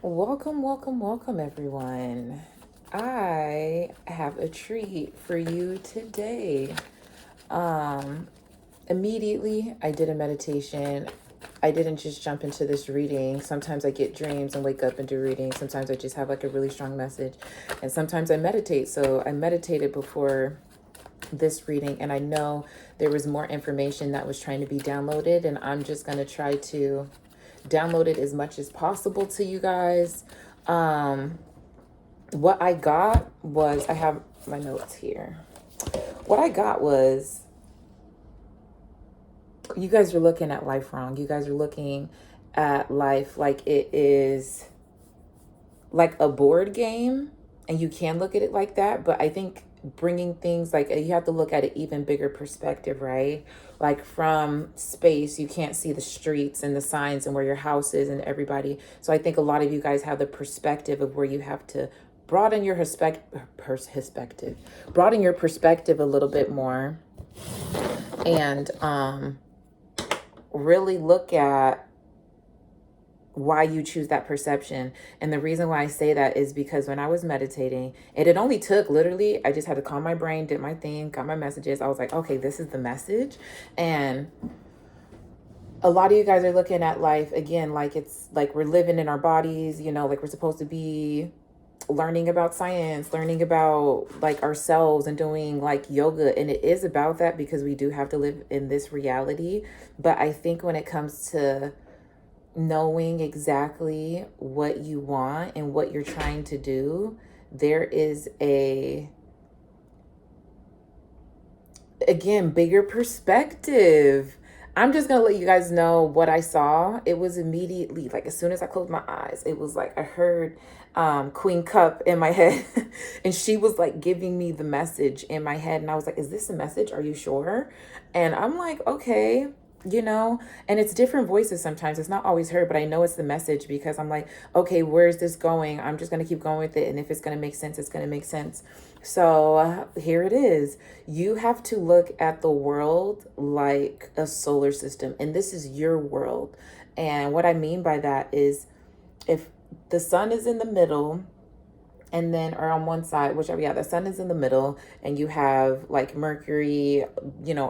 Welcome, welcome, welcome, everyone. I have a treat for you today. Um, Immediately, I did a meditation. I didn't just jump into this reading. Sometimes I get dreams and wake up and do readings. Sometimes I just have like a really strong message. And sometimes I meditate. So I meditated before this reading, and I know there was more information that was trying to be downloaded, and I'm just going to try to download it as much as possible to you guys. Um, what I got was, I have my notes here. What I got was, you guys are looking at life wrong. You guys are looking at life like it is like a board game, and you can look at it like that, but I think bringing things like, you have to look at an even bigger perspective, right? Like from space, you can't see the streets and the signs and where your house is and everybody. So I think a lot of you guys have the perspective of where you have to broaden your perspective, broaden your perspective a little bit more, and really look at why you choose that perception. And the reason why I say that is because when I was meditating, and it only took literally, I just had to calm my brain, did my thing, got my messages. I was like, okay, this is the message. And a lot of you guys are looking at life again like it's like we're living in our bodies, like we're supposed to be learning about science, learning about like ourselves and doing like yoga. And it is about that because we do have to live in this reality. But I think when it comes to knowing exactly what you want and what you're trying to do, there is again, bigger perspective. I'm just gonna let you guys know what I saw. It was immediately like as soon as I closed my eyes, it was like I heard Queen Cup in my head and she was like giving me the message in my head, and I was like, is this a message? Are you sure? And I'm like, okay, and it's different voices sometimes. It's not always her, but I know it's the message because I'm like, okay, where's this going? I'm just going to keep going with it. And if it's going to make sense, it's going to make sense. So here it is. You have to look at the world like a solar system, and this is your world. And what I mean by that is if the sun is in the middle, and then or on one side, whichever, yeah, the sun is in the middle, and you have like Mercury,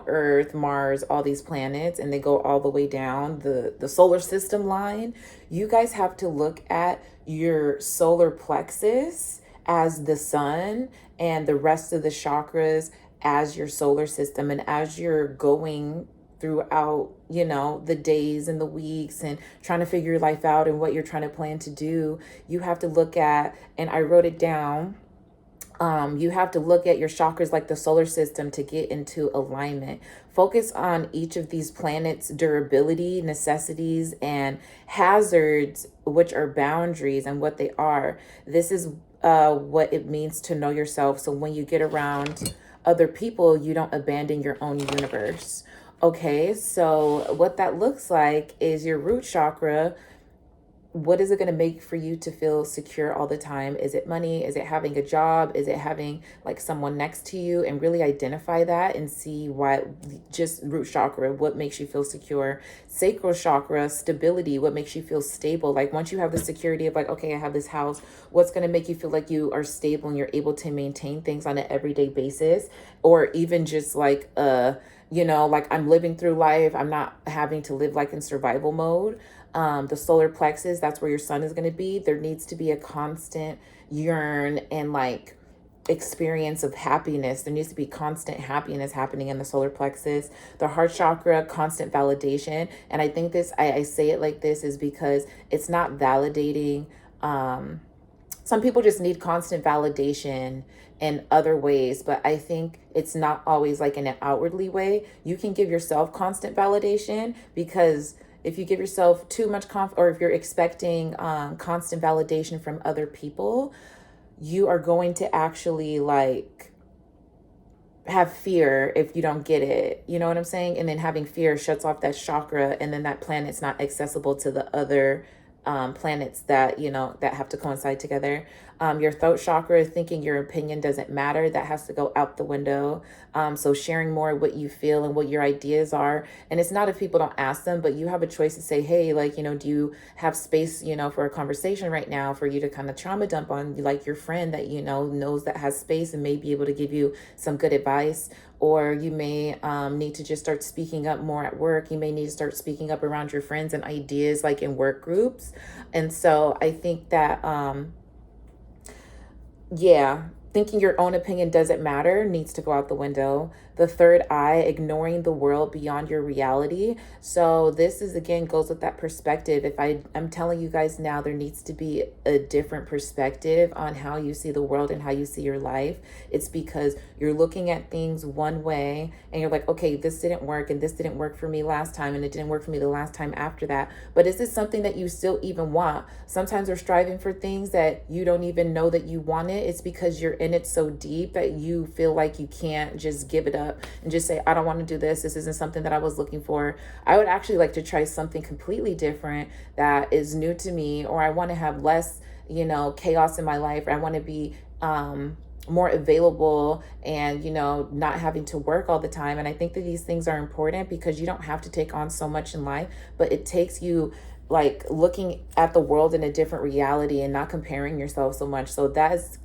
Earth, Mars, all these planets, and they go all the way down the solar system line. You guys have to look at your solar plexus as the sun, and the rest of the chakras as your solar system. And as you're going throughout, the days and the weeks and trying to figure your life out and what you're trying to plan to do, you have to look at, and I wrote it down, you have to look at your chakras like the solar system to get into alignment. Focus on each of these planets' durability, necessities, and hazards, which are boundaries and what they are. This is what it means to know yourself. So when you get around other people, you don't abandon your own universe. Okay, so what that looks like is your root chakra. What is it going to make for you to feel secure all the time? Is it money? Is it having a job? Is it having like someone next to you? And really identify that and see why. Just root chakra, what makes you feel secure? Sacral chakra, stability, what makes you feel stable? Like once you have the security of like, okay, I have this house, what's going to make you feel like you are stable and you're able to maintain things on an everyday basis? Or even just like like I'm living through life, I'm not having to live like in survival mode. The solar plexus, that's where your sun is going to be. There needs to be a constant yearn and like experience of happiness. There needs to be constant happiness happening in the solar plexus. The heart chakra, constant validation. And I think this, I say it like this is because it's not validating. Some people just need constant validation in other ways, but I think it's not always like in an outwardly way. You can give yourself constant validation, because if you give yourself too much or if you're expecting constant validation from other people, you are going to actually like have fear if you don't get it. You know what I'm saying? And then having fear shuts off that chakra, and then that planet's not accessible to the other planets that that have to coincide together. Your throat chakra, thinking your opinion doesn't matter, that has to go out the window. So sharing more what you feel and what your ideas are. And it's not if people don't ask them, but you have a choice to say, hey, like, do you have space, for a conversation right now for you to kind of trauma dump on like your friend that, knows that has space and may be able to give you some good advice. Or you may need to just start speaking up more at work. You may need to start speaking up around your friends and ideas, like in work groups. And so I think that, yeah, thinking your own opinion doesn't matter needs to go out the window. The third eye, ignoring the world beyond your reality. So this is, again, goes with that perspective. If I'm telling you guys now, there needs to be a different perspective on how you see the world and how you see your life. It's because you're looking at things one way and you're like, okay, this didn't work and this didn't work for me last time and it didn't work for me the last time after that. But is this something that you still even want? Sometimes we're striving for things that you don't even know that you want it. It's because you're in it so deep that you feel like you can't just give it up and just say, I don't want to do this. This isn't something that I was looking for. I would actually like to try something completely different that is new to me, or I want to have less, chaos in my life, or I want to be more available and, not having to work all the time. And I think that these things are important because you don't have to take on so much in life, but it takes you like looking at the world in a different reality and not comparing yourself so much. So that's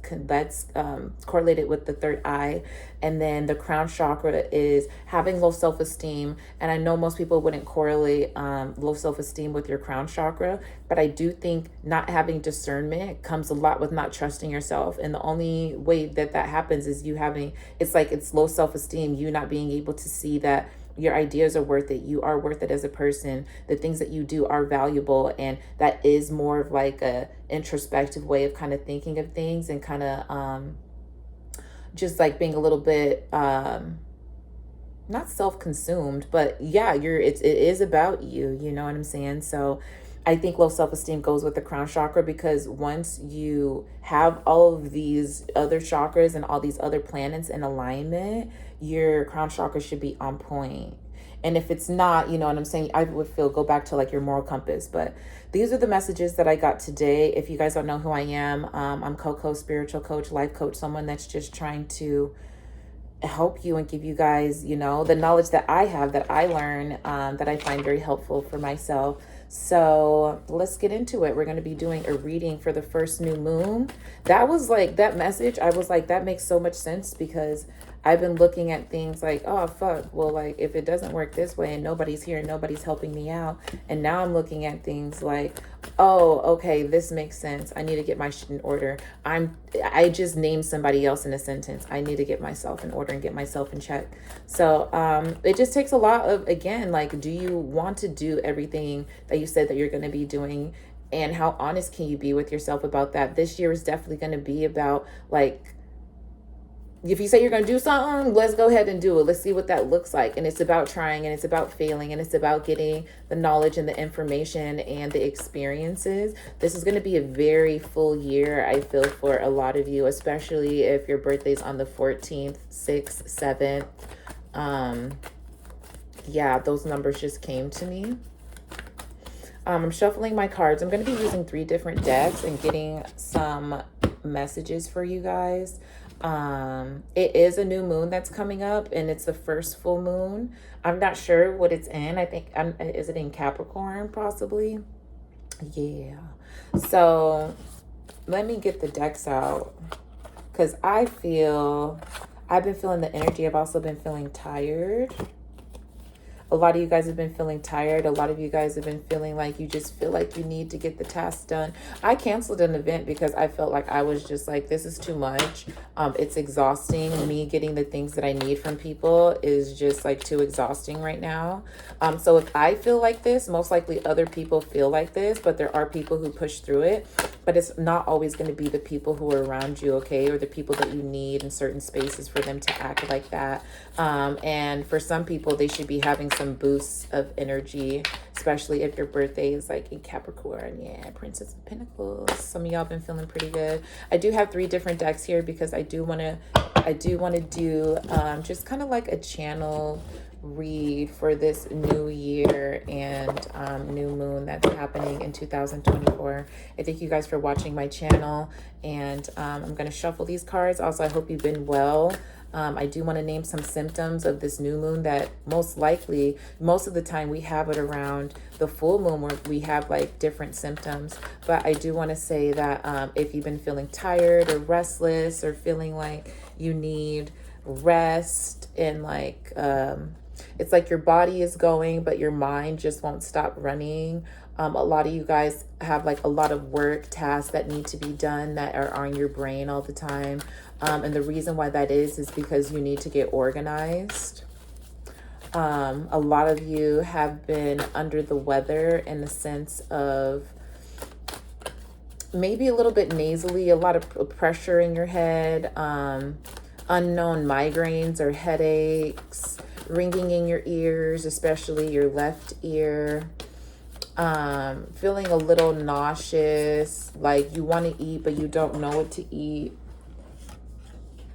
correlated with the third eye. And then the crown chakra is having low self-esteem. And I know most people wouldn't correlate low self-esteem with your crown chakra, but I do think not having discernment comes a lot with not trusting yourself. And the only way that happens is it's low self-esteem, you not being able to see that your ideas are worth it. You are worth it as a person. The things that you do are valuable. And that is more of like a introspective way of kind of thinking of things and kind of just like being a little bit not self-consumed, but yeah, it is about you, you know what I'm saying? So I think low self-esteem goes with the crown chakra because once you have all of these other chakras and all these other planets in alignment, your crown chakra should be on point. And if it's not, you know what I'm saying, I would go back to like your moral compass. But these are the messages that I got today. If you guys don't know who I am, I'm Coco, spiritual coach, life coach, someone that's just trying to help you and give you guys, the knowledge that I have, that I learn, that I find very helpful for myself. So let's get into it. We're going to be doing a reading for the first new moon. That was like that message. I was like, that makes so much sense because I've been looking at things like, oh, fuck. Well, like if it doesn't work this way and nobody's here and nobody's helping me out. And now I'm looking at things like, oh, okay, this makes sense. I need to get my shit in order. I just named somebody else in a sentence. I need to get myself in order and get myself in check. So it just takes a lot of, again, like, do you want to do everything that you said that you're going to be doing? And how honest can you be with yourself about that? This year is definitely going to be about like, if you say you're going to do something, let's go ahead and do it. Let's see what that looks like. And it's about trying and it's about failing and it's about getting the knowledge and the information and the experiences. This is going to be a very full year, I feel, for a lot of you, especially if your birthday's on the 14th, 6th, 7th. Yeah, those numbers just came to me. I'm shuffling my cards. I'm going to be using 3 different decks and getting some messages for you guys. It is a new moon that's coming up and it's the first full moon. I'm not sure what it's in. I think, is it in Capricorn possibly? Yeah. So let me get the decks out because I've been feeling the energy. I've also been feeling tired. A lot of you guys have been feeling tired. A lot of you guys have been feeling like you just feel like you need to get the task done. I canceled an event because I felt like I was just like, this is too much. It's exhausting. Me getting the things that I need from people is just like too exhausting right now. So if I feel like this, most likely other people feel like this, but there are people who push through it. But it's not always going to be the people who are around you, okay? Or the people that you need in certain spaces for them to act like that. And for some people, they should be having some boosts of energy, especially if your birthday is like in Capricorn. Yeah, Princess of Pentacles. Some of y'all been feeling pretty good. I do have 3 different decks here because I do want to do just kind of like a channel read for this new year and new moon that's happening in 2024. I thank you guys for watching my channel, and I'm going to shuffle these cards. Also, I hope you've been well. I do want to name some symptoms of this new moon that most likely, most of the time we have it around the full moon where we have like different symptoms. But I do want to say that if you've been feeling tired or restless or feeling like you need rest and like it's like your body is going but your mind just won't stop running. A lot of you guys have like a lot of work tasks that need to be done that are on your brain all the time. And the reason why that is because you need to get organized. A lot of you have been under the weather in the sense of maybe a little bit nasally, a lot of pressure in your head, unknown migraines or headaches, ringing in your ears, especially your left ear, feeling a little nauseous, like you want to eat but you don't know what to eat.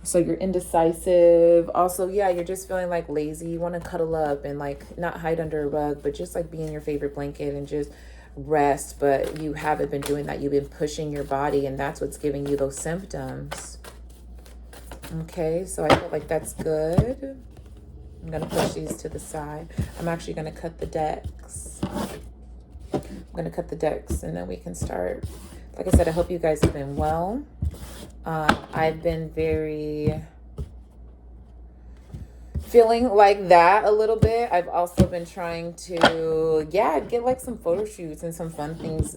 So you're indecisive. Also, yeah, you're just feeling like lazy. You want to cuddle up and like not hide under a rug, but just like be in your favorite blanket and just rest. But you haven't been doing that. You've been pushing your body, and that's what's giving you those symptoms. Okay, so I feel like that's good. I'm going to push these to the side. I'm actually going to cut the decks. I'm going to cut the decks and then we can start. Like I said, I hope you guys have been well. I've been very feeling like that a little bit. I've also been trying to, get like some photo shoots and some fun things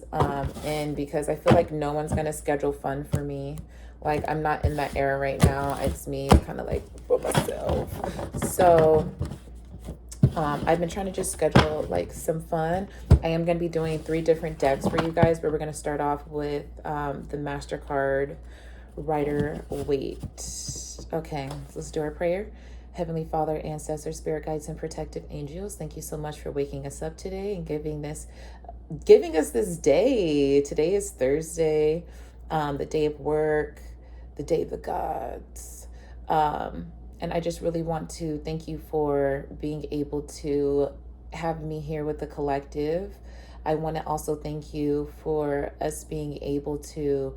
in, because I feel like no one's going to schedule fun for me. Like, I'm not in that era right now. It's me kind of like for myself. So I've been trying to just schedule like some fun. I am going to be doing 3 different decks for you guys, but we're going to start off with the MasterCard Rider Waite. Okay, let's do our prayer. Heavenly Father, ancestors, spirit guides, and protective angels, thank you so much for waking us up today and giving us this day. Today is Thursday, the day of work, the day of the gods. And I just really want to thank you for being able to have me here with the collective. I want to also thank you for us being able to,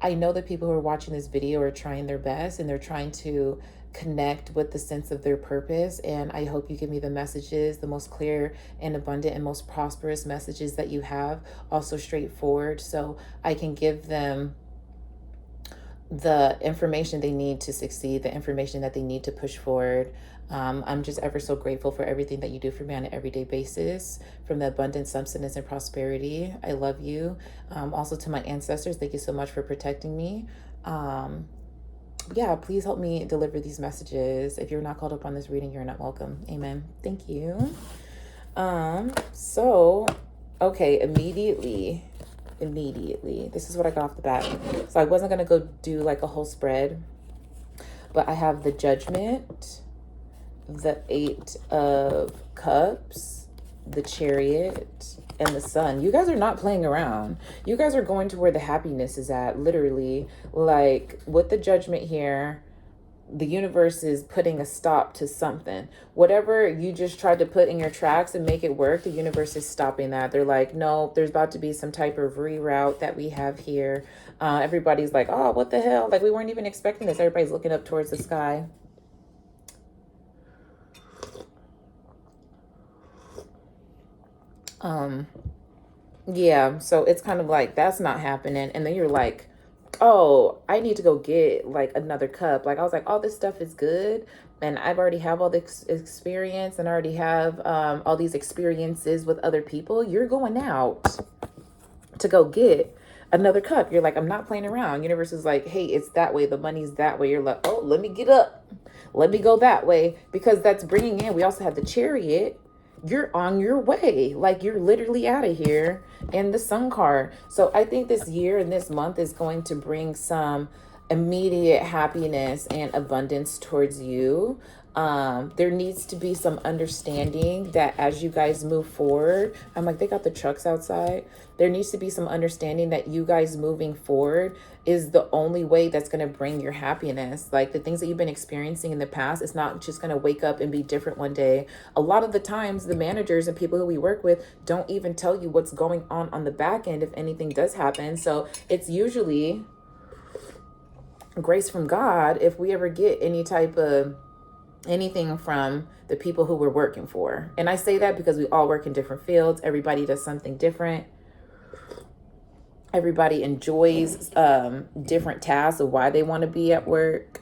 I know that people who are watching this video are trying their best and they're trying to connect with the sense of their purpose. And I hope you give me the messages, the most clear and abundant and most prosperous messages that you have, also straightforward, so I can give them the information they need to succeed, the information that they need to push forward. I'm just ever so grateful for everything that you do for me on an everyday basis, from the abundance, substance, and prosperity. I love you. Also to my ancestors, thank you so much for protecting me. Please help me deliver these messages. If you're not called up on this reading, you're not welcome. Amen. Thank you. Okay, immediately, this is what I got off the bat. So I wasn't going to go do like a whole spread, but I have the Judgment, the 8 of Cups, the Chariot, and the Sun. You guys are not playing around. You guys are going to where the happiness is at, literally. Like with the Judgment here, the universe is putting a stop to something. Whatever you just tried to put in your tracks and make it work, the universe is stopping that. They're like, no, there's about to be some type of reroute that we have here. Everybody's like, oh, what the hell? Like, we weren't even expecting this. Everybody's looking up towards the sky. So it's kind of like, that's not happening. And then you're like, oh, I need to go get like another cup. Like I was like, all this stuff is good, and I've already have all this experience and I already have all these experiences with other people. You're going out to go get another cup. You're like, I'm not playing around. Universe is like, hey, it's that way. The money's that way. You're like, oh, let me get up. Let me go that way, because that's bringing in. We also have the Chariot. You're on your way, like you're literally out of here, and the Sun card. So I think this year and this month is going to bring some immediate happiness and abundance towards you. There needs to be some understanding that as you guys move forward, I'm like, they got the trucks outside. There needs to be some understanding that you guys moving forward is the only way that's going to bring your happiness. Like the things that you've been experiencing in the past, it's not just going to wake up and be different one day. A lot of the times, the managers and people who we work with don't even tell you what's going on the back end if anything does happen. So it's usually grace from God if we ever get any type of anything from the people who we're working for. And I say that because we all work in different fields. Everybody does something different. Everybody enjoys different tasks of why they want to be at work.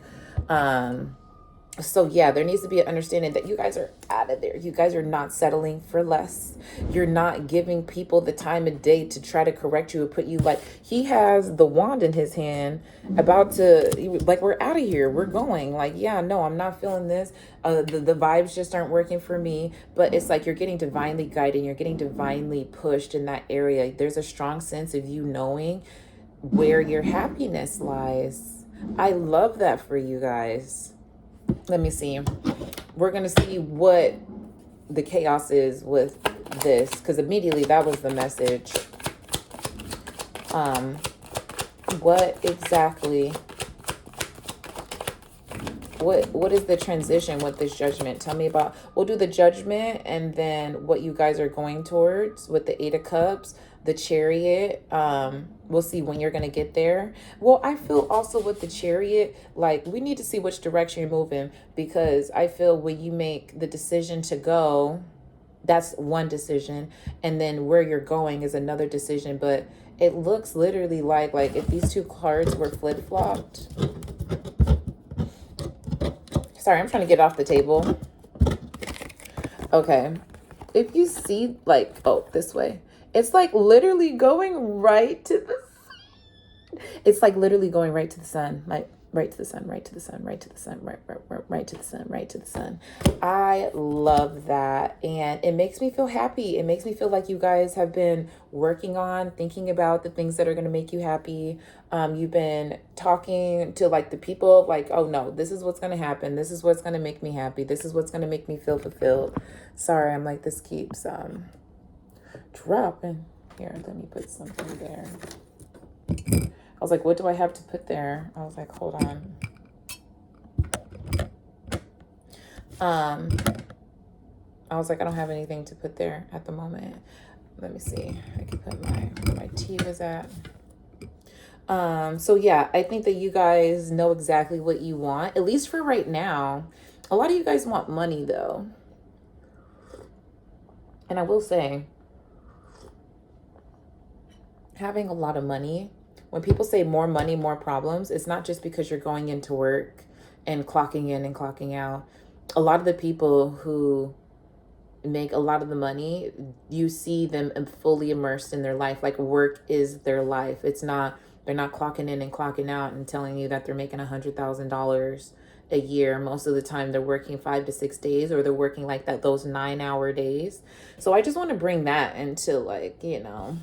So yeah, there needs to be an understanding that you guys are out of there. You guys are not settling for less. You're not giving people the time of day to try to correct you or put you, like, he has the wand in his hand about to, like, we're out of here. We're going, like, yeah, no, I'm not feeling this. The vibes just aren't working for me. But it's like you're getting divinely guided. You're getting divinely pushed in that area. There's a strong sense of you knowing where your happiness lies. I love that for you guys. Let me see. We're going to see what the chaos is with this, because immediately that was the message. What exactly, what is the transition with this judgment? Tell me about, we'll do the judgment and then what you guys are going towards with the 8 of Cups, the Chariot. We'll see when you're going to get there. Well, I feel also with the Chariot, like we need to see which direction you're moving, because I feel when you make the decision to go, that's one decision, and then where you're going is another decision. But it looks literally like if these 2 cards were flip-flopped. Sorry, I'm trying to get off the table. Okay. If you see, like, oh, this way. It's like literally going right to the sun. It's like literally going right to the sun. Like right to the sun, right to the sun, right to the sun, right to the sun, right to the sun. I love that. And it makes me feel happy. It makes me feel like you guys have been working on thinking about the things that are going to make you happy. You've been talking to like the people like, oh no, this is what's going to happen. This is what's going to make me happy. This is what's going to make me feel fulfilled. Sorry, I'm like, this keeps dropping. Here, let me put something there. I was like, what do I have to put there? I was like, hold on. I was like, I don't have anything to put there at the moment. Let me see. I can put where my tea was at. So yeah, I think that you guys know exactly what you want, at least for right now. A lot of you guys want money though. And I will say, having a lot of money, when people say more money, more problems, it's not just because you're going into work and clocking in and clocking out. A lot of the people who make a lot of the money, you see them fully immersed in their life. Like work is their life. It's not, they're not clocking in and clocking out and telling you that they're making $100,000 a year. Most of the time they're working 5 to 6 days, or they're working like that, those 9-hour days. So I just want to bring that into like, you know,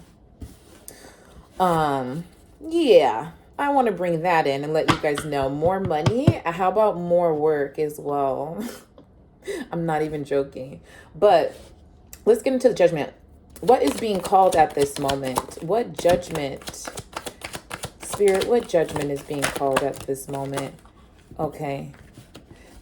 yeah, I want to bring that in and let you guys know more money. How about more work as well? I'm not even joking. But let's get into the judgment. What is being called at this moment? What judgment, Spirit, what judgment is being called at this moment? Okay.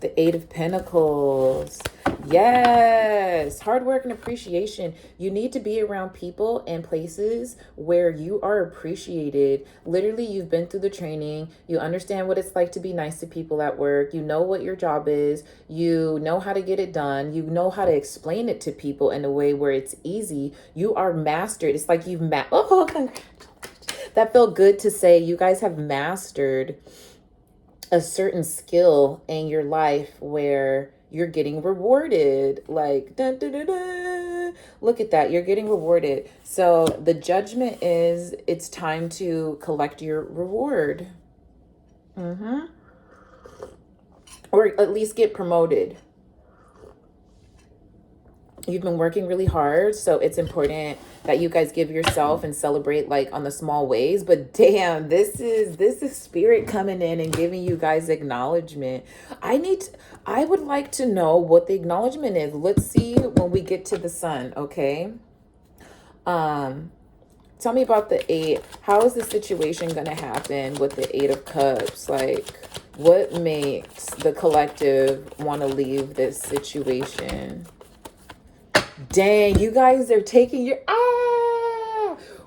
The 8 of Pentacles. Yes. Hard work and appreciation. You need to be around people and places where you are appreciated. Literally, you've been through the training. You understand what it's like to be nice to people at work. You know what your job is. You know how to get it done. You know how to explain it to people in a way where it's easy. You are mastered. It's like you've oh, congratulations. That felt good to say. You guys have mastered a certain skill in your life where you're getting rewarded. Like, dun, dun, dun, dun. Look at that. You're getting rewarded. So the judgment is it's time to collect your reward. Or at least get promoted. You've been working really hard, so it's important that you guys give yourself and celebrate like on the small ways. But damn, this is spirit coming in and giving you guys acknowledgement. I would like to know what the acknowledgement is. Let's see when we get to the sun, okay? Um Tell me about the eight. How is the situation going to happen with the Eight of Cups? Like, what makes the collective want to leave this situation? Dang, you guys are taking your...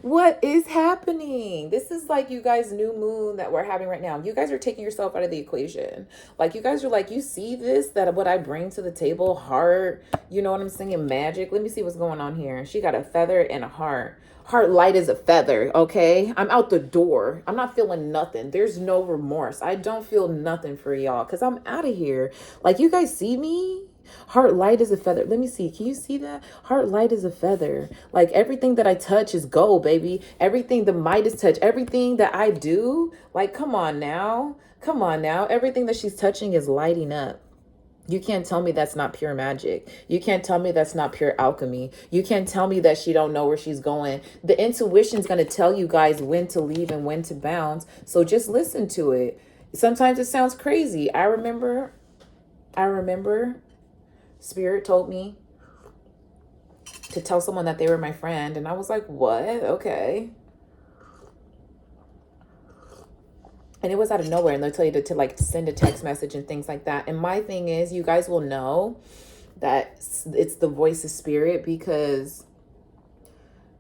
What is happening? This is like you guys' new moon that we're having right now. You guys are taking yourself out of the equation. Like, you guys are like, you see this, that what I bring to the table, heart, you know what I'm saying, magic. Let me see what's going on here. She got a feather and a heart. Heart light as a feather, okay? I'm out the door. I'm not feeling nothing. There's no remorse. I don't feel nothing for y'all because I'm out of here. Like, you guys see me? Heart light as a feather. Let me see. Can you see that? Heart light as a feather. Like, everything that I touch is gold, baby. Everything the Midas touch, everything that I do, like, come on now. Come on now. Everything that she's touching is lighting up. You can't tell me that's not pure magic. You can't tell me that's not pure alchemy. You can't tell me that she don't know where she's going. The intuition's going to tell you guys when to leave and when to bounce. So just listen to it. Sometimes it sounds crazy. I remember Spirit told me to tell someone that they were my friend. And I was like, what? Okay. And it was out of nowhere. And they'll tell you to like send a text message and things like that. And my thing is, you guys will know that it's the voice of spirit because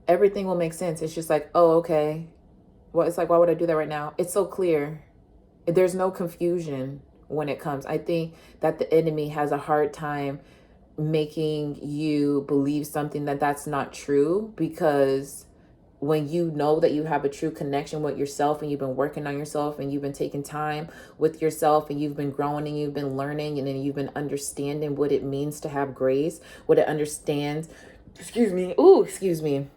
everything will make sense. It's just like, oh, okay. Well, it's like, why would I do that right now? It's so clear. There's no confusion when it comes. I think that the enemy has a hard time making you believe something that's not true, because when you know that you have a true connection with yourself and you've been working on yourself and you've been taking time with yourself and you've been growing and you've been learning and then you've been understanding what it means to have grace, what it understands. Excuse me.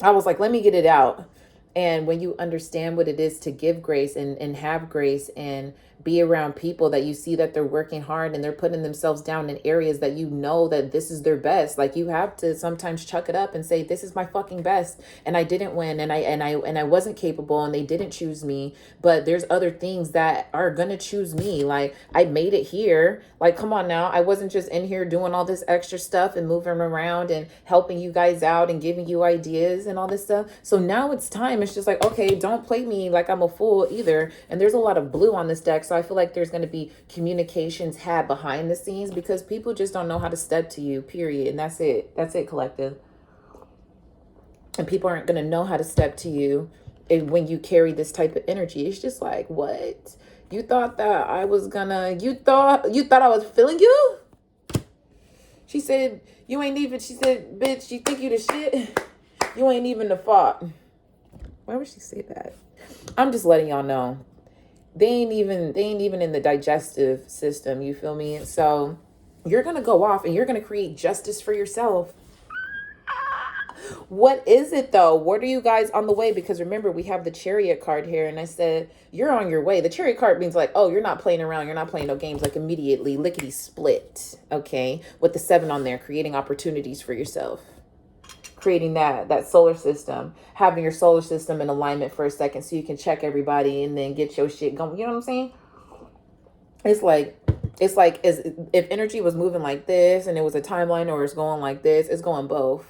I was like, let me get it out. And when you understand what it is to give grace and have grace and be around people that you see that they're working hard and they're putting themselves down in areas that you know that this is their best. Like, you have to sometimes chuck it up and say, this is my fucking best. And I didn't win and I wasn't capable and they didn't choose me. But there's other things that are going to choose me. Like, I made it here. Like, come on now. I wasn't just in here doing all this extra stuff and moving around and helping you guys out and giving you ideas and all this stuff. So now it's time. It's just like, okay, don't play me like I'm a fool either. And there's a lot of blue on this deck. So I feel like there's going to be communications had behind the scenes because people just don't know how to step to you, period. And that's it. That's it, collective. And people aren't going to know how to step to you when you carry this type of energy. It's just like, what? You thought that I was gonna, you thought I was feeling you? She said, you ain't even, she said, bitch, you think you the shit? You ain't even the fault. Why would she say that? I'm just letting y'all know. They ain't even in the digestive system, you feel me? So you're going to go off and you're going to create justice for yourself. What is it though? What are you guys on the way? Because remember, we have the Chariot card here and I said, you're on your way. The Chariot card means like, oh, you're not playing around. You're not playing no games, like immediately lickety split. Okay. With the 7 on there, creating opportunities for yourself. Creating that solar system, having your solar system in alignment for a second so you can check everybody and then get your shit going. You know what I'm saying? It's like as if energy was moving like this and it was a timeline, or it's going like this, it's going both.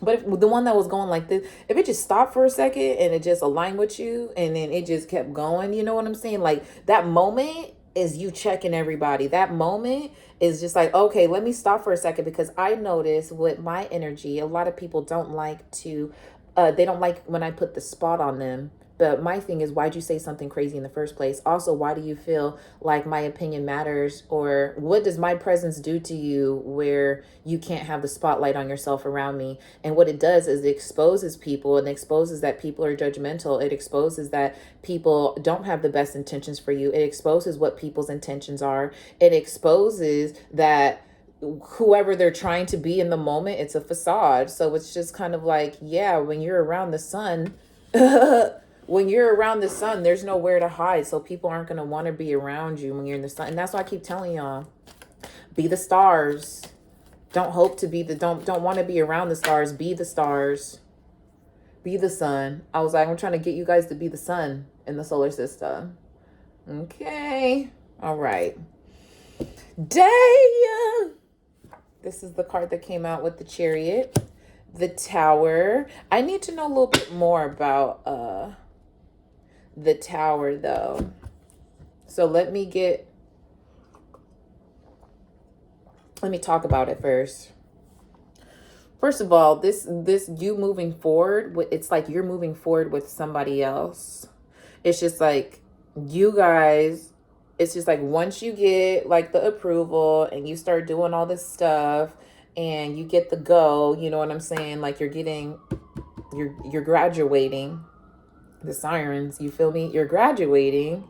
But if the one that was going like this, if it just stopped for a second and it just aligned with you and then it just kept going, you know what I'm saying? Like, that moment is you checking everybody. That moment is just like, okay, let me stop for a second, because I notice with my energy, a lot of people don't like to, they don't like when I put the spot on them. But my thing is, why'd you say something crazy in the first place? Also, why do you feel like my opinion matters? Or what does my presence do to you where you can't have the spotlight on yourself around me? And what it does is it exposes people, and exposes that people are judgmental. It exposes that people don't have the best intentions for you. It exposes what people's intentions are. It exposes that whoever they're trying to be in the moment, it's a facade. So it's just kind of like, yeah, when you're around the sun, when you're around the sun, there's nowhere to hide. So people aren't going to want to be around you when you're in the sun. And that's why I keep telling y'all, be the stars. Don't hope to be the, don't want to be around the stars. Be the stars. Be the sun. I was like, I'm trying to get you guys to be the sun in the solar system. Okay. All right. Day. This is the card that came out with the Chariot. The Tower. I need to know a little bit more about the Tower though. So let me talk about it first. First of all, this you moving forward, it's like you're moving forward with somebody else. It's just like you guys, it's just like once you get like the approval and you start doing all this stuff and you get the go, you know what I'm saying? Like you're graduating. The sirens, you feel me? You're graduating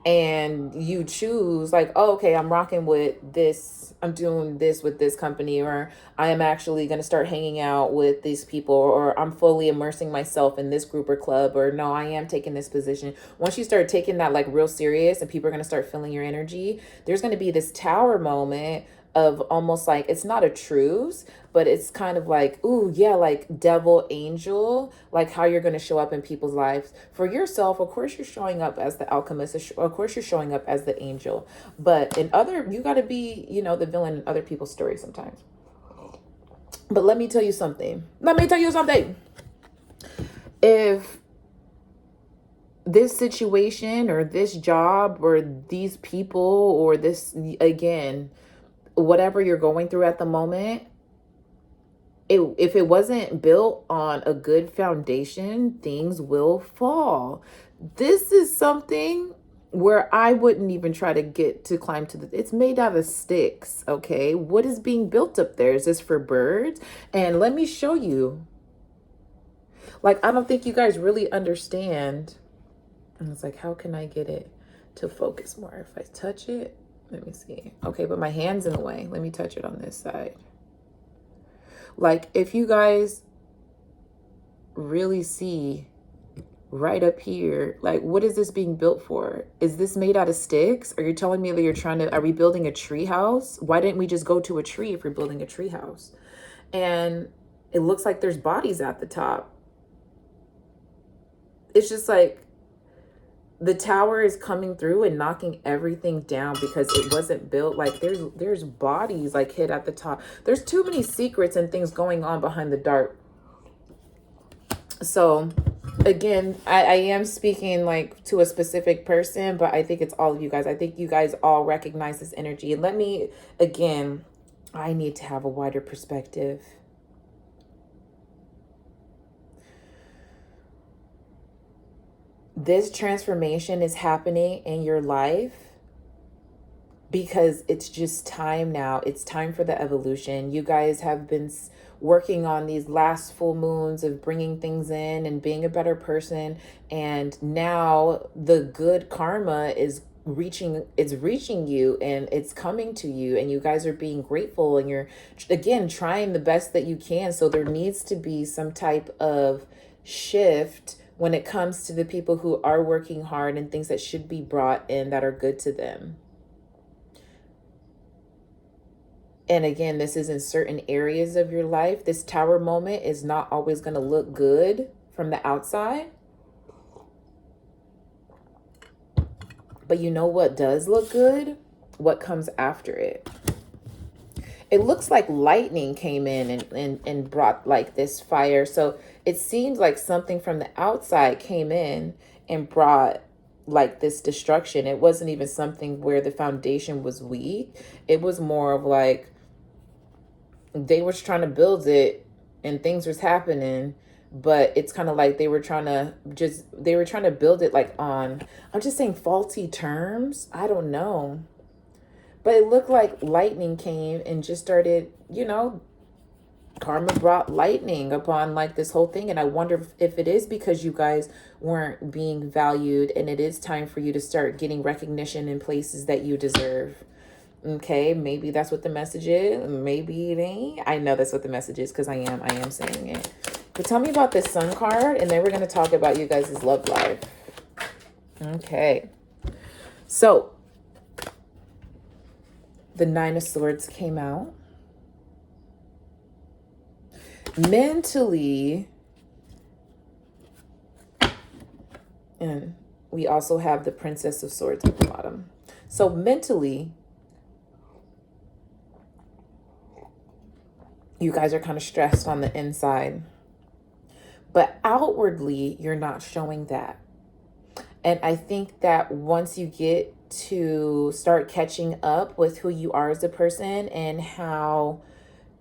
and you choose like, oh, okay, I'm rocking with this, I'm doing this with this company, or I am actually going to start hanging out with these people, or I'm fully immersing myself in this group or club, or no, I am taking this position. Once you start taking that like real serious and people are going to start feeling your energy, there's going to be this tower moment of almost like, it's not a truce, but it's kind of like, ooh, yeah, like devil angel, like how you're going to show up in people's lives. For yourself, of course, you're showing up as the alchemist. Of course, you're showing up as the angel. But in other, you got to be, you know, the villain in other people's stories sometimes. But let me tell you something. If this situation or this job or these people or this, again, whatever you're going through at the moment, if it wasn't built on a good foundation, things will fall. This is something where I wouldn't even try to get to climb to it's made out of sticks. Okay. What is being built up there? Is this for birds? And let me show you. Like, I don't think you guys really understand. And it's like, how can I get it to focus more? If I touch it, let me see. Okay, but my hand's in the way. Let me touch it on this side. Like, if you guys really see right up here, like, what is this being built for? Is this made out of sticks? Are you telling me that you're trying to, are we building a tree house? Why didn't we just go to a tree if we're building a tree house? And it looks like there's bodies at the top. It's just like, the tower is coming through and knocking everything down because it wasn't built. Like there's bodies like hid at the top. There's too many secrets and things going on behind the dark. So again, I am speaking like to a specific person, but I think it's all of you guys. I think you guys all recognize this energy. And let me, again, I need to have a wider perspective. This transformation is happening in your life because it's just time now. It's time for the evolution. You guys have been working on these last full moons of bringing things in and being a better person. And now the good karma is reaching you and it's coming to you, and you guys are being grateful and you're, again, trying the best that you can. So there needs to be some type of shift when it comes to the people who are working hard and things that should be brought in that are good to them. And again, this is in certain areas of your life. This tower moment is not always going to look good from the outside. But you know what does look good? What comes after it. It looks like lightning came in and brought like this fire. So it seems like something from the outside came in and brought like this destruction. It wasn't even something where the foundation was weak. It was more of like they were trying to build it and things was happening, but it's kind of like they were trying to build it like on, I'm just saying, faulty terms. I don't know. But it looked like lightning came and just started, you know, karma brought lightning upon like this whole thing. And I wonder if it is because you guys weren't being valued, and it is time for you to start getting recognition in places that you deserve. Okay, maybe that's what the message is. Maybe it ain't. I know that's what the message is because I am saying it. But tell me about this Sun card, and then we're going to talk about you guys' love life. Okay. So the Nine of Swords came out. mentally, and we also have the Princess of Swords at the bottom. So mentally, you guys are kind of stressed on the inside, but outwardly, you're not showing that. And I think that once you get to start catching up with who you are as a person and how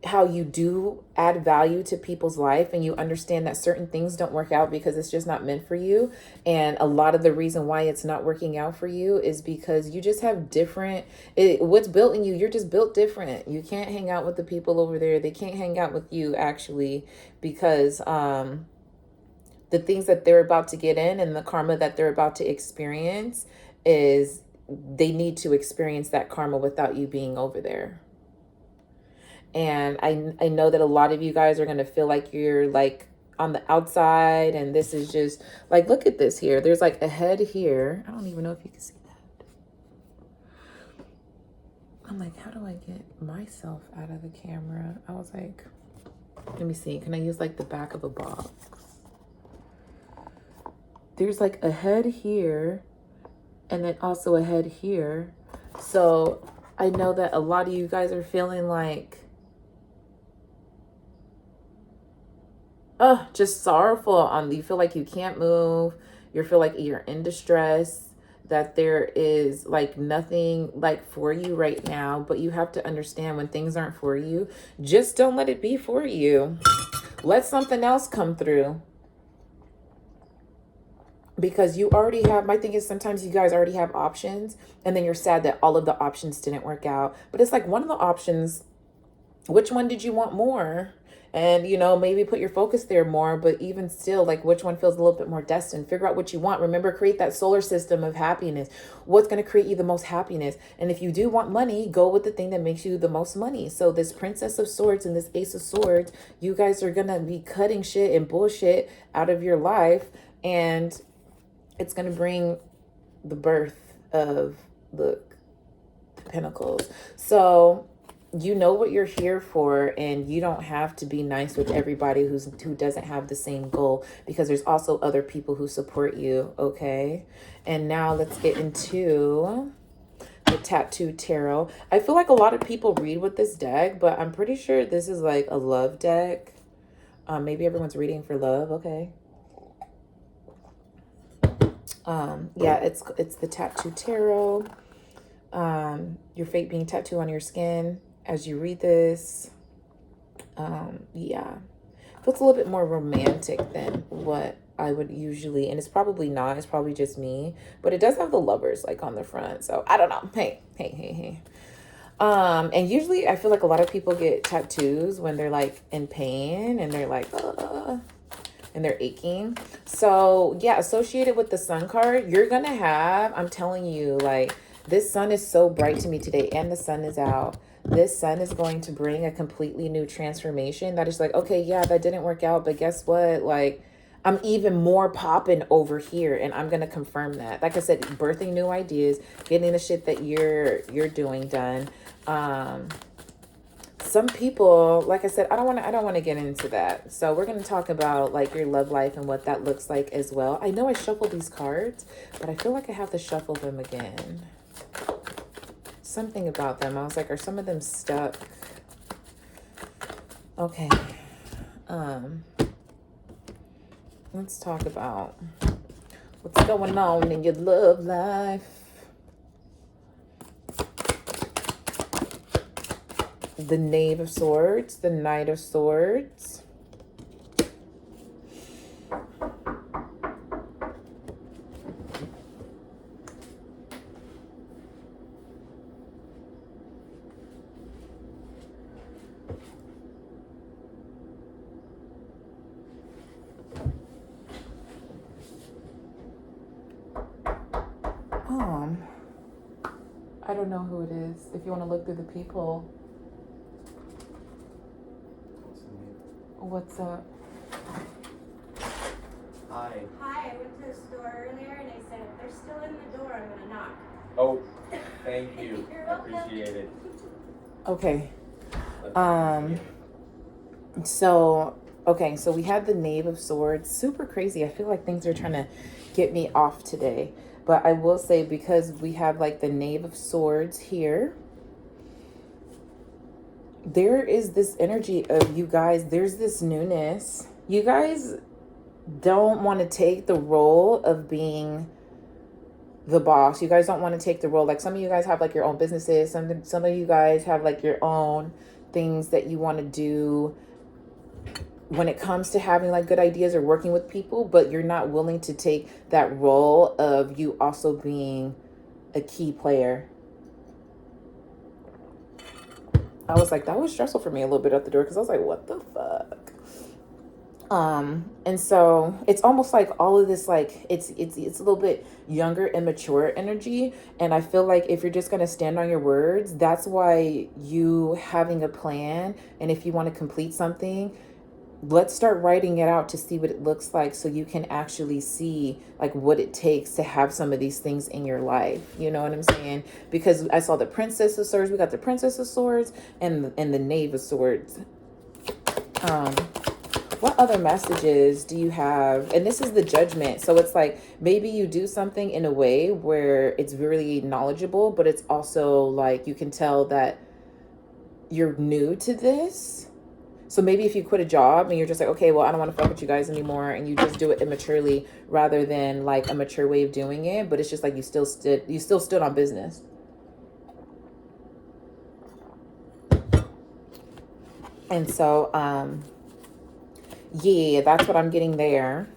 you do add value to people's life, and you understand that certain things don't work out because it's just not meant for you, and a lot of the reason why it's not working out for you is because you just have different what's built in you. You're just built different. You can't hang out with the people over there. They can't hang out with you, actually, because the things that they're about to get in and the karma that they're about to experience is they need to experience that karma without you being over there. And I know that a lot of you guys are going to feel like you're like on the outside, and this is just like, look at this here. There's like a head here. I don't even know if you can see that. I'm like, how do I get myself out of the camera? I was like, let me see. Can I use like the back of a box? There's like a head here and then also a head here. So I know that a lot of you guys are feeling like, just sorrowful. You feel like you can't move. You feel like you're in distress, that there is like nothing like for you right now. But you have to understand, when things aren't for you, just don't let it be for you. Let something else come through. Because you already have, my thing is, sometimes you guys already have options, and then you're sad that all of the options didn't work out. But it's like, one of the options, which one did you want more? And, you know, maybe put your focus there more, but even still, like, which one feels a little bit more destined? Figure out what you want. Remember, create that solar system of happiness. What's going to create you the most happiness? And if you do want money, go with the thing that makes you the most money. So this Princess of Swords and this Ace of Swords, you guys are going to be cutting shit and bullshit out of your life. And it's going to bring the birth of the Pentacles. So you know what you're here for, and you don't have to be nice with everybody who doesn't have the same goal, because there's also other people who support you, okay? And now let's get into the Tattoo Tarot. I feel like a lot of people read with this deck, but I'm pretty sure this is like a love deck. Maybe everyone's reading for love, okay? Yeah, it's the Tattoo Tarot. Your fate being tattooed on your skin as you read this. Yeah, feels a little bit more romantic than what I would usually, and it's probably not, it's probably just me, but it does have the lovers like on the front, so I don't know. Hey. And usually I feel like a lot of people get tattoos when they're like in pain, and they're like, and they're aching. So yeah, associated with the Sun card, you're gonna have, I'm telling you, like, this sun is so bright to me today, and the sun is out. This sun is going to bring a completely new transformation that is like, okay, yeah, that didn't work out, but guess what? Like, I'm even more popping over here, and I'm going to confirm that. Like I said, birthing new ideas, getting the shit that you're doing done. Some people, like I said, I don't want to get into that. So we're going to talk about like your love life and what that looks like as well. I know I shuffled these cards, but I feel like I have to shuffle them again. Something about them, I was like, are some of them stuck? Okay. Let's talk about what's going on in your love life. The Knave of Swords, the Knight of Swords. I don't know who it is. If you want to look through the people. What's up? Hi. Hi, I went to the store earlier and they said if they're still in the door, I'm gonna knock. Oh, thank you. You're I welcome. appreciate it. Okay. So, okay, so we had the Knave of Swords. Super crazy. I feel like things are trying to get me off today. But I will say, because we have like the Knave of Swords here, there is this energy of you guys, there's this newness. You guys don't want to take the role of being the boss. You guys don't want to take the role. Like some of you guys have like your own businesses. Some of you guys have like your own things that you want to do when it comes to having like good ideas or working with people, but you're not willing to take that role of you also being a key player. I was like, that was stressful for me a little bit at the door, because I was like, what the fuck? And so it's almost like all of this, like it's a little bit younger, immature energy. And I feel like if you're just going to stand on your words, that's why you having a plan. And if you want to complete something, let's start writing it out to see what it looks like, so you can actually see like what it takes to have some of these things in your life. You know what I'm saying? Because I saw the Princess of Swords, we got the Princess of Swords and the Knave of Swords. What other messages do you have? And this is the Judgment. So it's like maybe you do something in a way where it's really knowledgeable, but it's also like you can tell that you're new to this. So maybe if you quit a job and you're just like, okay, well, I don't want to fuck with you guys anymore, and you just do it immaturely rather than like a mature way of doing it, but it's just like you still stood on business. And so yeah, that's what I'm getting there.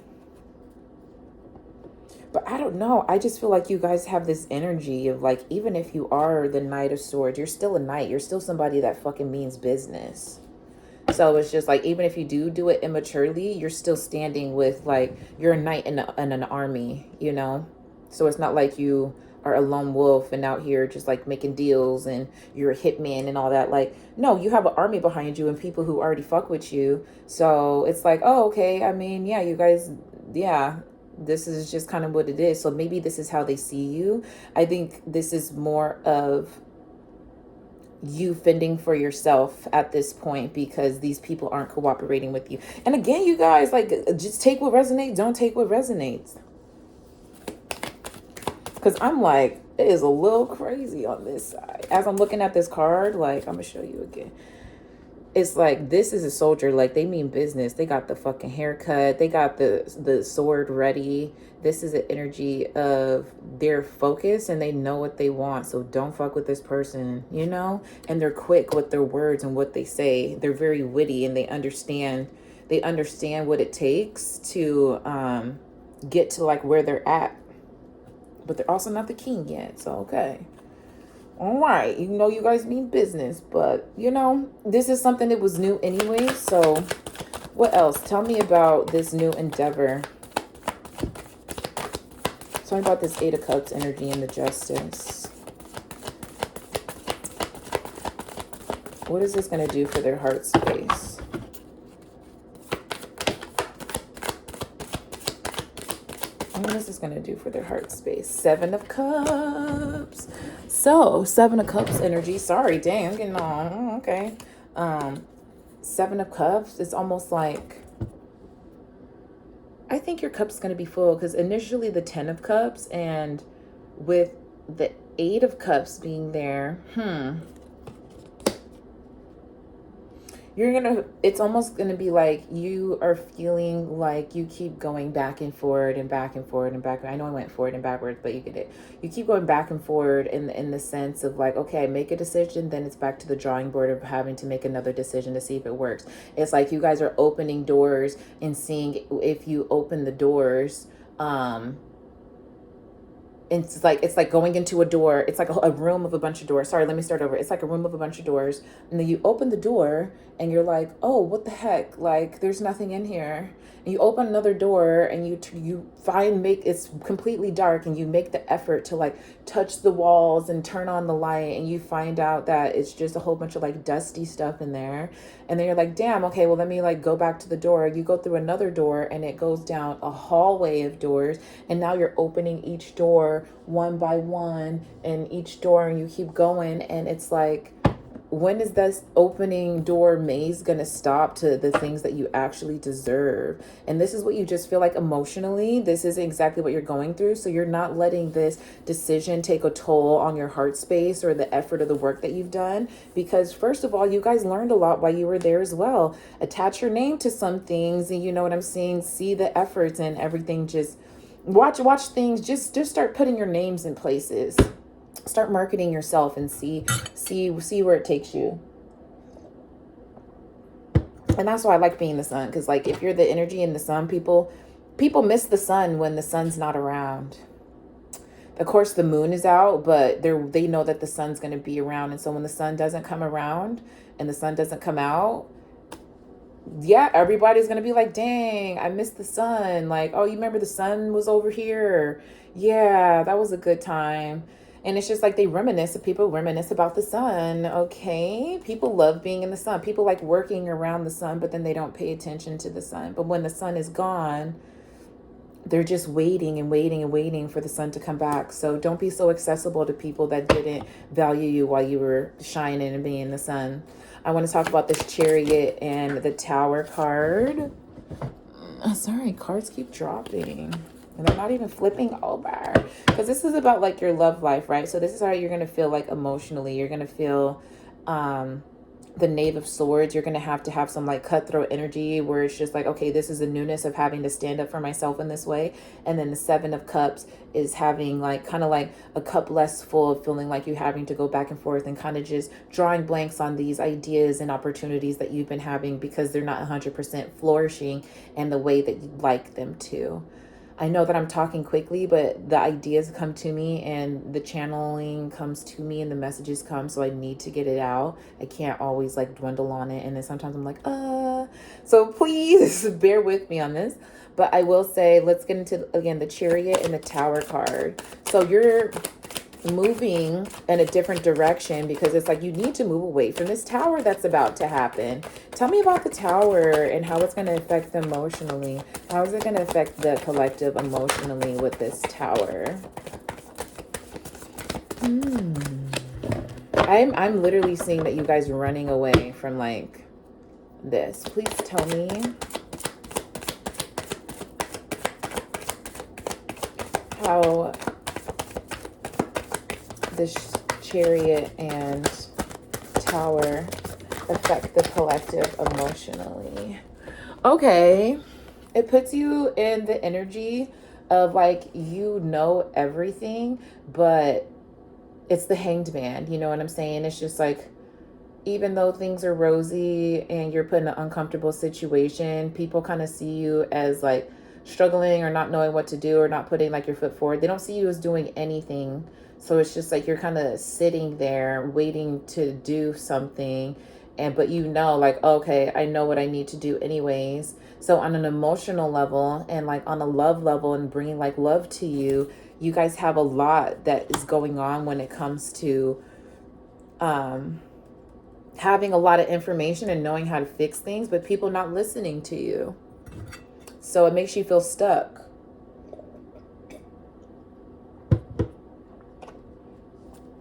But I don't know. I just feel like you guys have this energy of like, even if you are the Knight of Swords, you're still a knight. You're still somebody that fucking means business. So it's just like, even if you do it immaturely, you're still standing with like, you're a knight in an army, you know? So it's not like you are a lone wolf and out here just like making deals and you're a hitman and all that. Like, no, you have an army behind you and people who already fuck with you. So it's like, oh, okay. I mean, yeah, you guys, yeah, this is just kind of what it is. So maybe this is how they see you. I think this is more of you fending for yourself at this point, because these people aren't cooperating with you. And again, you guys, like, just take what resonates, don't take what resonates. Because I'm like, it is a little crazy on this side. As I'm looking at this card, like, I'm going to show you again. It's like, this is a soldier. Like, they mean business. They got the fucking haircut. They got the sword ready. This is an energy of their focus and they know what they want. So don't fuck with this person, you know? And they're quick with their words and what they say. They're very witty and they understand what it takes to get to like where they're at. But they're also not the king yet. So, okay. All right, you know, you guys mean business, but you know, this is something that was new anyway. So what else? Tell me about this new endeavor. Tell me about this Eight of Cups energy and the Justice. What is this going to do for their heart space? What is this going to do for their heart space? Seven of Cups. So, Seven of Cups energy. Sorry, dang, I'm getting on. Okay. Seven of Cups. It's almost like, I think your cup's going to be full, because initially the 10 of Cups, and with the 8 of Cups being there, it's almost gonna be like you are feeling like you keep going back and forward and back and forward and back. I know I went forward and backwards, but you get it. You keep going back and forward in the sense of like, okay, I make a decision, then it's back to the drawing board of having to make another decision to see if it works. It's like you guys are opening doors and seeing if you open the doors, it's like going into a door. It's like a room of a bunch of doors. Sorry, let me start over. It's like a room of a bunch of doors. And then you open the door and you're like, oh, what the heck? Like, there's nothing in here. And you open another door and it's completely dark, and you make the effort to like touch the walls and turn on the light, and you find out that it's just a whole bunch of like dusty stuff in there. And then you're like, damn, okay, well, let me like go back to the door. You go through another door and it goes down a hallway of doors, and now you're opening each door one by one, and each door, and you keep going, and it's like when is this opening door maze going to stop to the things that you actually deserve? And this is what you just feel like emotionally. This is exactly what you're going through. So you're not letting this decision take a toll on your heart space or the effort of the work that you've done. Because first of all, you guys learned a lot while you were there as well. Attach your name to some things, and you know what I'm saying? See the efforts and everything. Just watch things. Just start putting your names in places. Start marketing yourself and see where it takes you. And that's why I like being the sun, because like if you're the energy in the sun, people miss the sun when the sun's not around. Of course the moon is out, but they know that the sun's going to be around. And so when the sun doesn't come around and the sun doesn't come out, yeah, everybody's going to be like, dang, I missed the sun. Like, oh, you remember the sun was over here? Yeah, that was a good time. And it's just like people reminisce about the sun. Okay. People love being in the sun. People like working around the sun, but then they don't pay attention to the sun. But when the sun is gone, they're just waiting and waiting and waiting for the sun to come back. So don't be so accessible to people that didn't value you while you were shining and being in the sun. I want to talk about this Chariot and the Tower card. Sorry, cards keep dropping. And they're not even flipping over. Because this is about like your love life, right? So this is how you're going to feel like emotionally. You're going to feel the Knave of Swords. You're going to have some like cutthroat energy where it's just like, okay, this is the newness of having to stand up for myself in this way. And then the Seven of Cups is having like kind of like a cup less full, of feeling like you're having to go back and forth and kind of just drawing blanks on these ideas and opportunities that you've been having because they're not 100% flourishing in the way that you'd like them to. I know that I'm talking quickly, but the ideas come to me and the channeling comes to me and the messages come. So I need to get it out. I can't always like dwindle on it. And then sometimes I'm like, so please bear with me on this. But I will say, let's get into, again, the Chariot and the Tower card. So you're moving in a different direction because it's like you need to move away from this tower that's about to happen. Tell me about the tower and how it's going to affect them emotionally. How is it going to affect the collective emotionally with this tower? I'm literally seeing that you guys are running away from like this. Please tell me. How this Chariot and Tower affect the collective emotionally. Okay. It puts you in the energy of like, you know everything, but it's the Hanged Man. You know what I'm saying? It's just like, even though things are rosy and you're put in an uncomfortable situation, people kind of see you as like struggling or not knowing what to do or not putting like your foot forward. They don't see you as doing anything. So it's just like you're kind of sitting there waiting to do something. But you know, like, okay, I know what I need to do anyways. So on an emotional level and like on a love level and bringing like love to you, you guys have a lot that is going on when it comes to having a lot of information and knowing how to fix things, but people not listening to you. So it makes you feel stuck.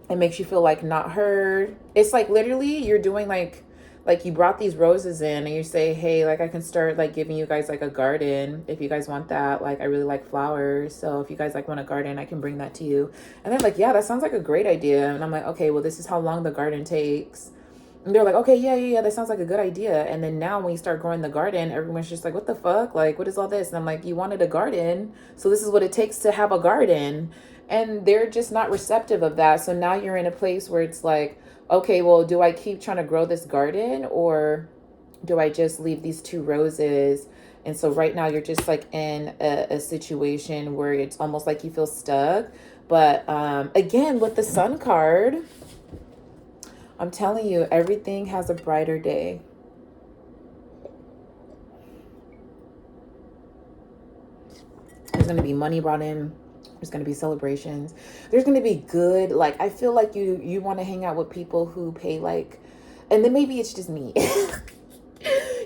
It makes you feel like not heard. It's like literally you're doing like you brought these roses in and you say, hey, like I can start like giving you guys like a garden if you guys want that. Like I really like flowers. So if you guys like want a garden, I can bring that to you. And they're like, yeah, that sounds like a great idea. And I'm like, okay, well, this is how long the garden takes. And they're like, okay, yeah, that sounds like a good idea. And then now when you start growing the garden, everyone's just like, what the fuck? Like, what is all this? And I'm like, you wanted a garden. So this is what it takes to have a garden. And they're just not receptive of that. So now you're in a place where it's like, okay, well, do I keep trying to grow this garden or do I just leave these two roses? And so right now you're just like in a situation where it's almost like you feel stuck. But again, with the Sun card, I'm telling you, everything has a brighter day. There's going to be money brought in. There's going to be celebrations. There's going to be good. Like, I feel like you want to hang out with people who pay like, and then maybe it's just me.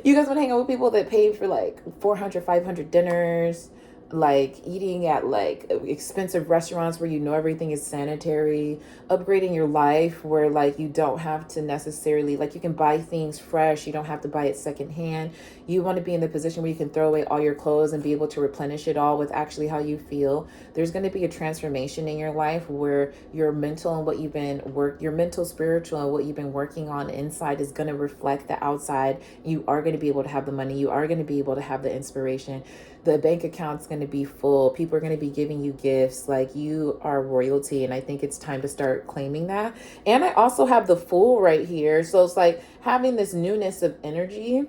You guys want to hang out with people that pay for like 400, 500 dinners. like eating at like expensive restaurants where you know everything is sanitary, upgrading your life where like you don't have to necessarily, like you can buy things fresh, you don't have to buy it secondhand. You want to be in the position where you can throw away all your clothes and be able to replenish it all with actually how you feel. There's going to be a transformation in your life where your mental and what you've been your mental, spiritual, and what you've been working on inside is going to reflect the outside. You are going to be able to have the money, you are going to be able to have the inspiration, the bank account's going to be full, people are going to be giving you gifts, like you are royalty. And I think it's time to start claiming that. And I also have the Fool right here, so it's like having this newness of energy.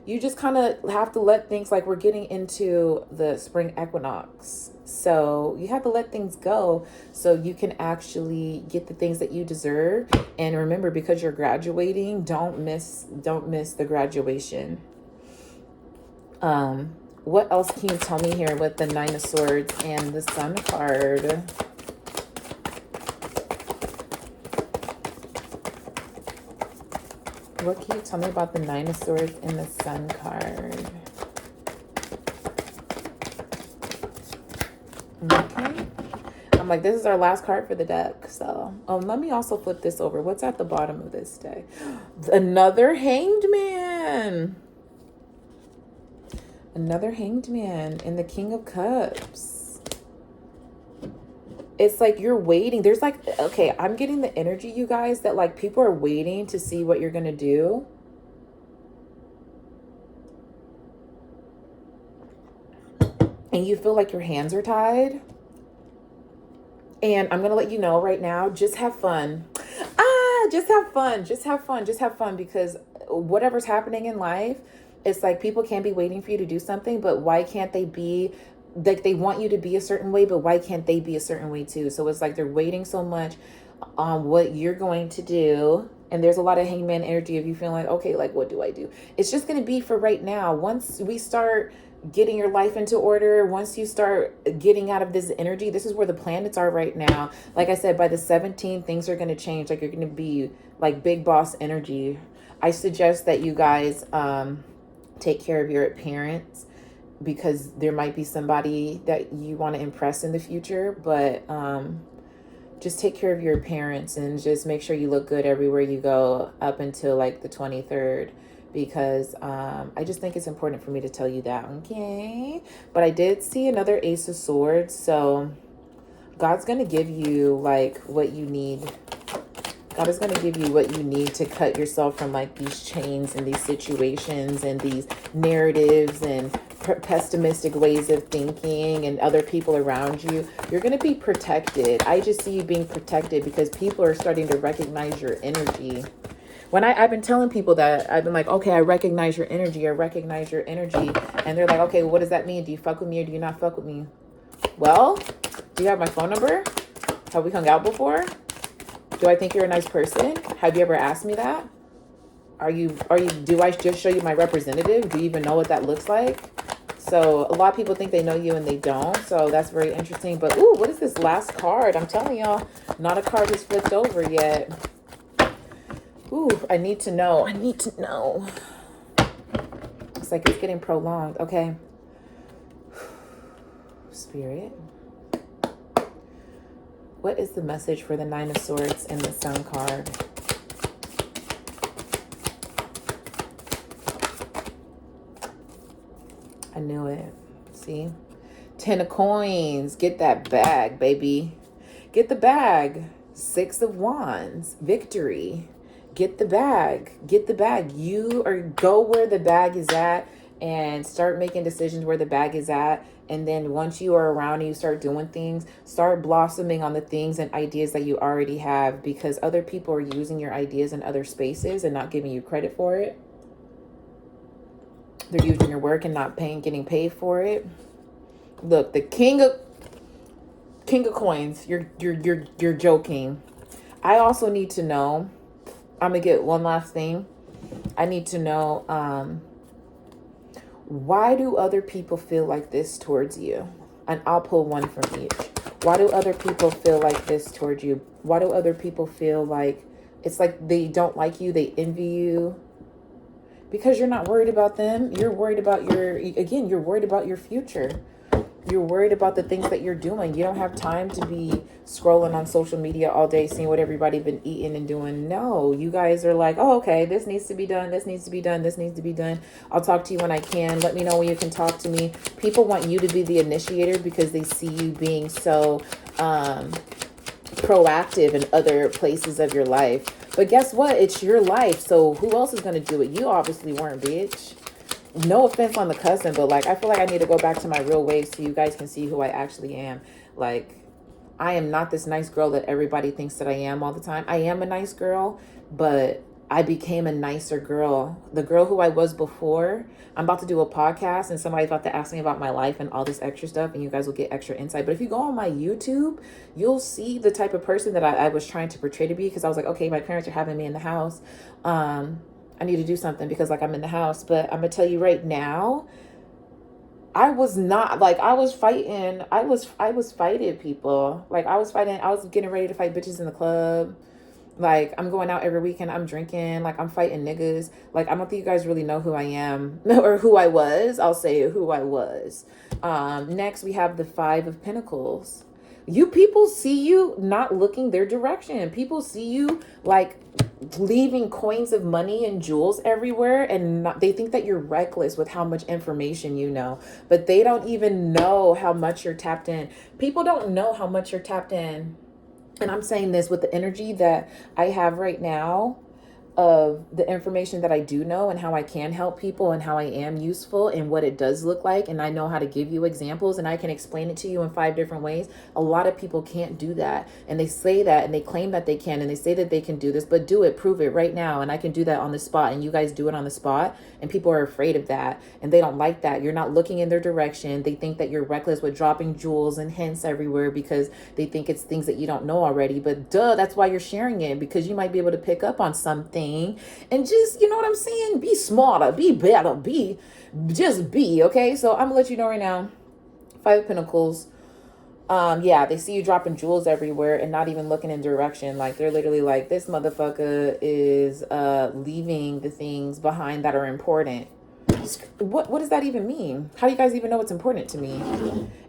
You just kind of have to let things, like we're getting into the spring equinox, so you have to let things go so you can actually get the things that you deserve. And remember, because you're graduating, don't miss the graduation. What else can you tell me here with the Nine of Swords and the Sun card? What can you tell me about the Nine of Swords and the Sun card? Okay. I'm like, this is our last card for the deck. So, let me also flip this over. What's at the bottom of this deck? Another Hanged Man. Another Hanged Man and the King of Cups. It's like you're waiting. There's like, okay, I'm getting the energy, you guys, that like people are waiting to see what you're going to do. And you feel like your hands are tied. And I'm going to let you know right now, just have fun. Just have fun. Just have fun. Just have fun, because whatever's happening in life, it's like people can't be waiting for you to do something, but why can't they be, like they want you to be a certain way, but why can't they be a certain way too? So it's like they're waiting so much on what you're going to do. And there's a lot of hangman energy of you feeling like, okay, like what do I do? It's just going to be for right now. Once we start getting your life into order, once you start getting out of this energy, this is where the planets are right now. Like I said, by the 17th, things are going to change. Like you're going to be like big boss energy. I suggest that you guys take care of your appearance, because there might be somebody that you want to impress in the future, but just take care of your appearance and just make sure you look good everywhere you go up until like the 23rd, because I just think it's important for me to tell you that, okay? But I did see another Ace of Swords, so God's going to give you like what you need. God is going to give you what you need to cut yourself from like these chains and these situations and these narratives and pessimistic ways of thinking and other people around you. You're going to be protected. I just see you being protected because people are starting to recognize your energy. When I've been telling people that, I've been like, okay, I recognize your energy. I recognize your energy. And they're like, okay, well, what does that mean? Do you fuck with me or do you not fuck with me? Well, do you have my phone number? Have we hung out before? Do I think you're a nice person? Have you ever asked me that? Do I just show you my representative? Do you even know what that looks like? So a lot of people think they know you and they don't. So that's very interesting. But ooh, what is this last card? I'm telling y'all, not a card has flipped over yet. Ooh, I need to know. I need to know. It's like it's getting prolonged. Okay. Spirit. What is the message for the Nine of Swords and the Sun card? I knew it. See? 10 of Coins. Get that bag, baby. Get the bag. 6 of Wands. Victory. Get the bag. Get the bag. Go where the bag is at and start making decisions where the bag is at. And then once you are around and you start doing things, start blossoming on the things and ideas that you already have, because other people are using your ideas in other spaces and not giving you credit for it. They're using your work and not getting paid for it. Look, the King of Coins. You're joking. I also need to know. I'm gonna get one last thing. I need to know. Why do other people feel like this towards you? And I'll pull one from each. Why do other people feel like this towards you? Why do other people feel like it's like they don't like you, they envy you? Because you're not worried about them. You're worried about you're worried about your future. You're worried about the things that you're doing. You don't have time to be scrolling on social media all day, seeing what everybody been eating and doing. No, you guys are like, oh, okay, this needs to be done. This needs to be done. This needs to be done. I'll talk to you when I can. Let me know when you can talk to me. People want you to be the initiator because they see you being so proactive in other places of your life. But guess what? It's your life. So who else is going to do it? You obviously weren't, bitch. No offense on the cousin, but like, I feel like I need to go back to my real ways so you guys can see who I actually am. Like, I am not this nice girl that everybody thinks that I am all the time. I am a nice girl, but I became a nicer girl. The girl who I was before, I'm about to do a podcast and somebody's about to ask me about my life and all this extra stuff, and you guys will get extra insight. But if you go on my YouTube, you'll see the type of person that I was trying to portray to be, because I was like, okay, my parents are having me in the house. I need to do something because like I'm in the house. But I'm gonna tell you right now, I was not like, I was fighting people. Like I was getting ready to fight bitches in the club. Like I'm going out every weekend, I'm drinking, like I'm fighting niggas. Like I don't think you guys really know who I am or who I was. I'll say who I was. Next we have the Five of Pentacles. You people see you not looking their direction. People see you like leaving coins of money and jewels everywhere, and they think that you're reckless with how much information you know, but they don't even know how much you're tapped in. People don't know how much you're tapped in. And I'm saying this with the energy that I have right now, of the information that I do know and how I can help people and how I am useful and what it does look like. And I know how to give you examples and I can explain it to you in 5 different ways. A lot of people can't do that. And they say that and they claim that they can and they say that they can do this, but do it, prove it right now. And I can do that on the spot, and you guys do it on the spot. And people are afraid of that and they don't like that. You're not looking in their direction. They think that you're reckless with dropping jewels and hints everywhere because they think it's things that you don't know already. But duh, that's why you're sharing it, because you might be able to pick up on something. And just, you know what I'm saying? Be smarter, be better, just be, okay? So I'm gonna let you know right now, Five of Pentacles. Yeah, they see you dropping jewels everywhere and not even looking in direction. Like they're literally like, this motherfucker is leaving the things behind that are important. What does that even mean? How do you guys even know what's important to me?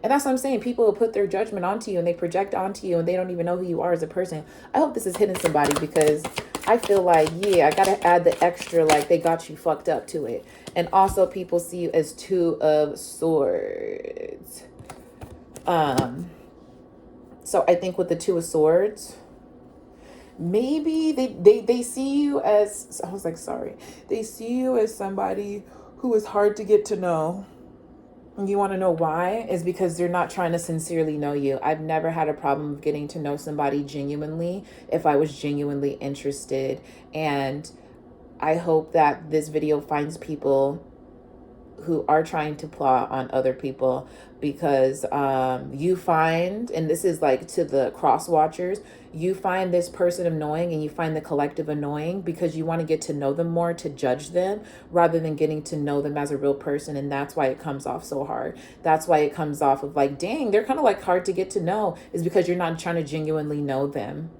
And that's what I'm saying. People will put their judgment onto you and they project onto you and they don't even know who you are as a person. I hope this is hitting somebody, because I feel like, yeah, I gotta add the extra, like they got you fucked up to it. And also people see you as Two of Swords. So I think with the Two of Swords, maybe they see you as, I was like, sorry, they see you as somebody who is hard to get to know. You want to know why? Is because they're not trying to sincerely know you. I've never had a problem with getting to know somebody genuinely if I was genuinely interested. And I hope that this video finds people who are trying to plot on other people, because you find, and this is like to the cross watchers, you find this person annoying and you find the collective annoying because you want to get to know them more to judge them rather than getting to know them as a real person. And that's why it comes off so hard. That's why it comes off of like, dang, they're kind of like hard to get to know, is because you're not trying to genuinely know them.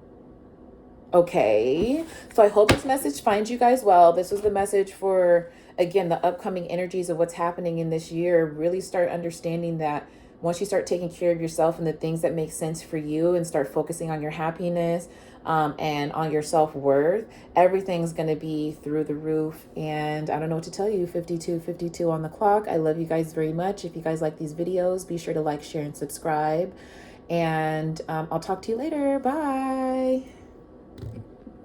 Okay, so I hope this message finds you guys well. This was the message for, again, the upcoming energies of what's happening in this year. Really start understanding that once you start taking care of yourself and the things that make sense for you and start focusing on your happiness and on your self-worth, everything's going to be through the roof. And I don't know what to tell you. 52 on the clock. I love you guys very much. If you guys like these videos, be sure to like, share, and subscribe. And I'll talk to you later. Bye.